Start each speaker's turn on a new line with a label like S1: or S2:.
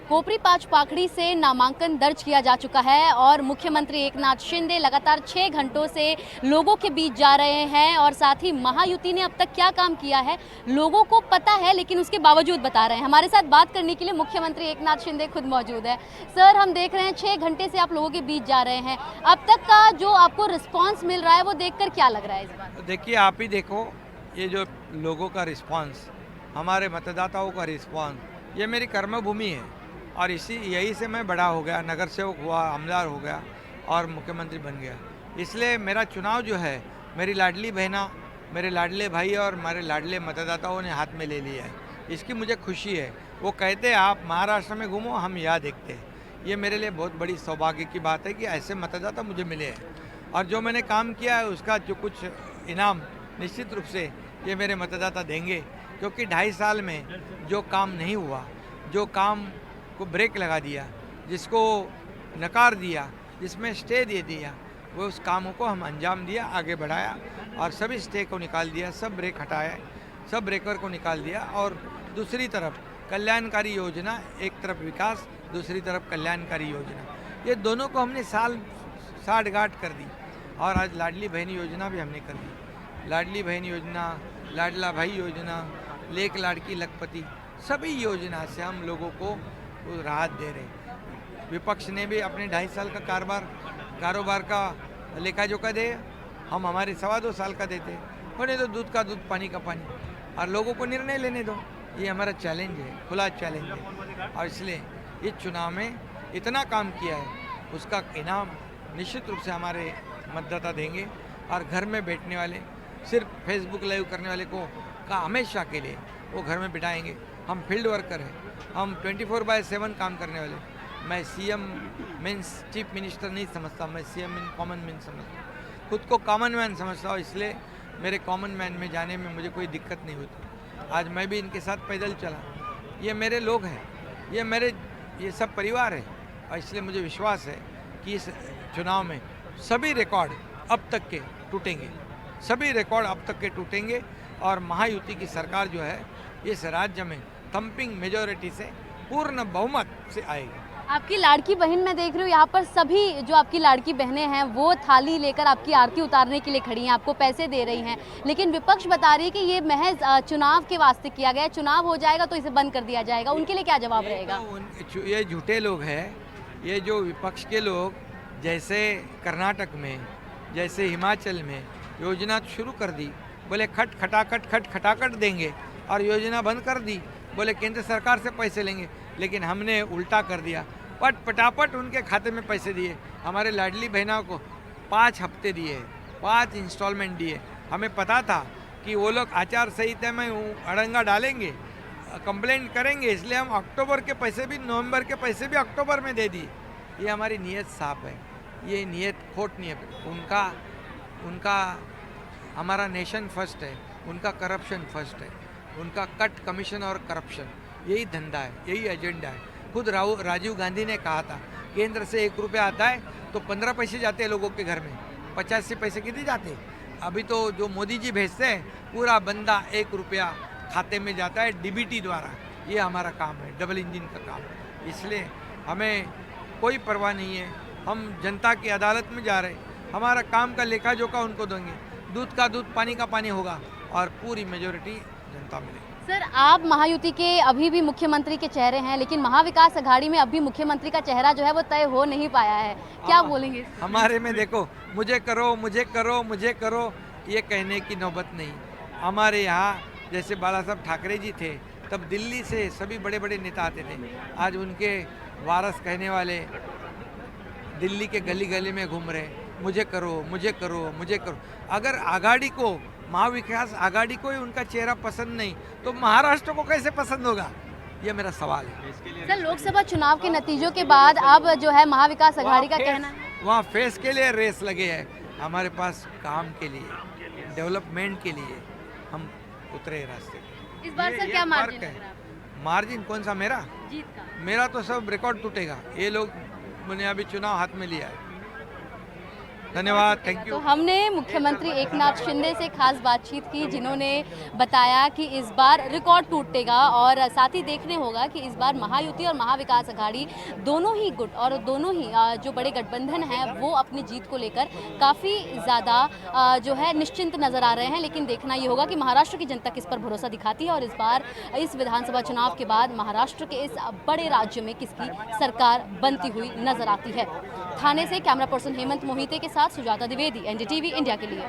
S1: कोपरी पाँच पाखड़ी से नामांकन दर्ज किया जा चुका है और मुख्यमंत्री एकनाथ शिंदे लगातार 6 घंटों से लोगों के बीच जा रहे हैं और साथ ही महायुति ने अब तक क्या काम किया है लोगों को पता है, लेकिन उसके बावजूद बता रहे हैं। हमारे साथ बात करने के लिए मुख्यमंत्री एकनाथ शिंदे खुद मौजूद है। सर, हम देख रहे हैं 6 घंटे से आप लोगों के बीच जा रहे हैं, अब तक का जो आपको रिस्पॉन्स मिल रहा है वो देखकर क्या लग रहा है इस बार?
S2: देखिए, आप ही देखो, ये जो लोगों का रिस्पांस, हमारे मतदाताओं का रिस्पांस, ये मेरी कर्मभूमि है और यही से मैं बड़ा हो गया, नगर सेवक हुआ, आमदार हो गया और मुख्यमंत्री बन गया। इसलिए मेरा चुनाव जो है, मेरी लाडली बहना, मेरे लाडले भाई और हमारे लाडले मतदाताओं ने हाथ में ले लिया है। इसकी मुझे खुशी है। वो कहते हैं आप महाराष्ट्र में घूमो, हम यहाँ देखते हैं। ये मेरे लिए बहुत बड़ी सौभाग्य की बात है कि ऐसे मतदाता मुझे मिले हैं और जो मैंने काम किया है उसका जो कुछ इनाम निश्चित रूप से ये मेरे मतदाता देंगे, क्योंकि 2.5 साल में जो काम नहीं हुआ, जो काम को ब्रेक लगा दिया, जिसको नकार दिया, जिसमें स्टे दे दिया, वो उस कामों को हम अंजाम दिया, आगे बढ़ाया और सभी स्टे को निकाल दिया, सब ब्रेक हटाया, सब ब्रेकर को निकाल दिया और दूसरी तरफ कल्याणकारी योजना, एक तरफ विकास, दूसरी तरफ कल्याणकारी योजना, ये दोनों को हमने साठ गांठ कर दी। और आज लाडली बहन योजना भी हमने कर दी। लाडली बहन योजना, लाडला भाई योजना, लेक लाड़की लखपति, सभी योजना से हम लोगों को राहत दे रहे हैं। विपक्ष ने भी अपने 2.5 साल का कारोबार का लेखा जोखा दे, हम हमारे 2.25 साल का देते, होने दो दूध का दूध, पानी का पानी, और लोगों को निर्णय लेने दो। ये हमारा चैलेंज है, खुला चैलेंज है और इसलिए इस चुनाव में इतना काम किया है, उसका इनाम निश्चित रूप से हमारे मतदाता देंगे। और घर में बैठने वाले, सिर्फ फेसबुक लाइव करने वाले को का हमेशा के लिए वो घर में बिठाएंगे। हम फील्ड वर्कर हैं, हम 24/7 काम करने वाले। मैं सीएम मीन्स चीफ मिनिस्टर नहीं समझता, मैं सीएम मीन कॉमन मैन समझता हूँ, खुद को कॉमन मैन समझता हूँ। इसलिए मेरे कॉमन मैन में जाने में मुझे कोई दिक्कत नहीं होती। आज मैं भी इनके साथ पैदल चला, ये मेरे लोग हैं, ये सब परिवार है और इसलिए मुझे विश्वास है कि इस चुनाव में सभी रिकॉर्ड अब तक के टूटेंगे, सभी रिकॉर्ड अब तक के टूटेंगे और महायुति की सरकार जो है इस राज्य में थम्पिंग मेजॉरिटी से, पूर्ण बहुमत से आएगी।
S1: आपकी लाड़की बहन मैं देख रही हूँ, यहाँ पर सभी जो आपकी लाड़की बहनें हैं वो थाली लेकर आपकी आरती उतारने के लिए खड़ी हैं, आपको पैसे दे रही हैं, लेकिन विपक्ष बता रही है कि ये महज चुनाव के वास्ते किया गया है, चुनाव हो जाएगा तो इसे बंद कर दिया जाएगा। उनके लिए क्या जवाब रहेगा?
S2: ये झूठे लोग हैं, ये जो विपक्ष के लोग, जैसे कर्नाटक में, जैसे हिमाचल में योजना शुरू कर दी, बोले खटाखट देंगे और योजना बंद कर दी, बोले केंद्र सरकार से पैसे लेंगे, लेकिन हमने उल्टा कर दिया, पटापट उनके खाते में पैसे दिए। हमारे लाडली बहनों को 5 हफ्ते दिए, 5 इंस्टॉलमेंट दिए। हमें पता था कि वो लोग आचार संहिता में अड़ंगा डालेंगे, कंप्लेंट करेंगे, इसलिए हम अक्टूबर के पैसे भी, नवंबर के पैसे भी अक्टूबर में दे दिए। ये हमारी नीयत साफ है, ये नीयत खोट नहीं है। उनका हमारा नेशन फर्स्ट है, उनका करप्शन फर्स्ट है, उनका कट कमीशन और करप्शन, यही धंधा है, यही एजेंडा है। खुद राजीव गांधी ने कहा था, केंद्र से 1 रुपया आता है तो 15 पैसे जाते हैं लोगों के घर में, 85 पैसे कितने जाते हैं? अभी तो जो मोदी जी भेजते हैं, पूरा बंदा 1 रुपया खाते में जाता है डीबीटी द्वारा। ये हमारा काम है, डबल इंजन का काम है। इसलिए हमें कोई परवाह नहीं है, हम जनता की अदालत में जा रहे हैं, हमारा काम का लेखा जोखा उनको देंगे, दूध का दूध, पानी का पानी होगा और पूरी मेजॉरिटी जनता मिलेगी।
S1: सर, आप महायुति के अभी भी मुख्यमंत्री के चेहरे हैं, लेकिन महाविकास अघाड़ी में अभी मुख्यमंत्री का चेहरा जो है वो तय हो नहीं पाया है, क्या बोलेंगे?
S2: हमारे में देखो, मुझे करो ये कहने की नौबत नहीं। हमारे यहाँ जैसे बाला साहब ठाकरे जी थे, तब दिल्ली से सभी बड़े बड़े नेता आते थे। आज उनके वारस कहने वाले दिल्ली के गली गली में घूम रहे, मुझे करो। अगर आघाड़ी को, महाविकास आघाड़ी को ही उनका चेहरा पसंद नहीं तो महाराष्ट्र को कैसे पसंद होगा? ये मेरा सवाल है।
S1: सर, लोकसभा चुनाव के नतीजों के बाद अब जो है महाविकास अघाड़ी का कहना है,
S2: वहाँ फेस के लिए रेस लगे हैं, हमारे पास काम के लिए, डेवलपमेंट के लिए हम उतरे रास्ते।
S1: इस बार सर क्या मार्जिन है?
S2: मार्जिन कौन सा? मेरा
S1: जीत का?
S2: मेरा तो सब रिकॉर्ड टूटेगा। ये लोग ने अभी चुनाव हाथ में लिया है, धन्यवाद, थैंक
S1: तो
S2: यू।
S1: हमने मुख्यमंत्री एकनाथ शिंदे से खास बातचीत की, जिन्होंने बताया कि इस बार रिकॉर्ड टूटेगा और साथ ही देखने होगा कि इस बार महायुति और महाविकास अघाड़ी दोनों ही गुट और दोनों ही जो बड़े गठबंधन हैं वो अपनी जीत को लेकर काफ़ी ज़्यादा जो है निश्चिंत नजर आ रहे हैं। लेकिन देखना ये होगा कि महाराष्ट्र की जनता किस पर भरोसा दिखाती है और इस बार इस विधानसभा चुनाव के बाद महाराष्ट्र के इस बड़े राज्य में किसकी सरकार बनती हुई नजर आती है। थाने से कैमरा पर्सन हेमंत मोहिते के साथ सुजाता द्विवेदी, एनडीटीवी इंडिया के लिए।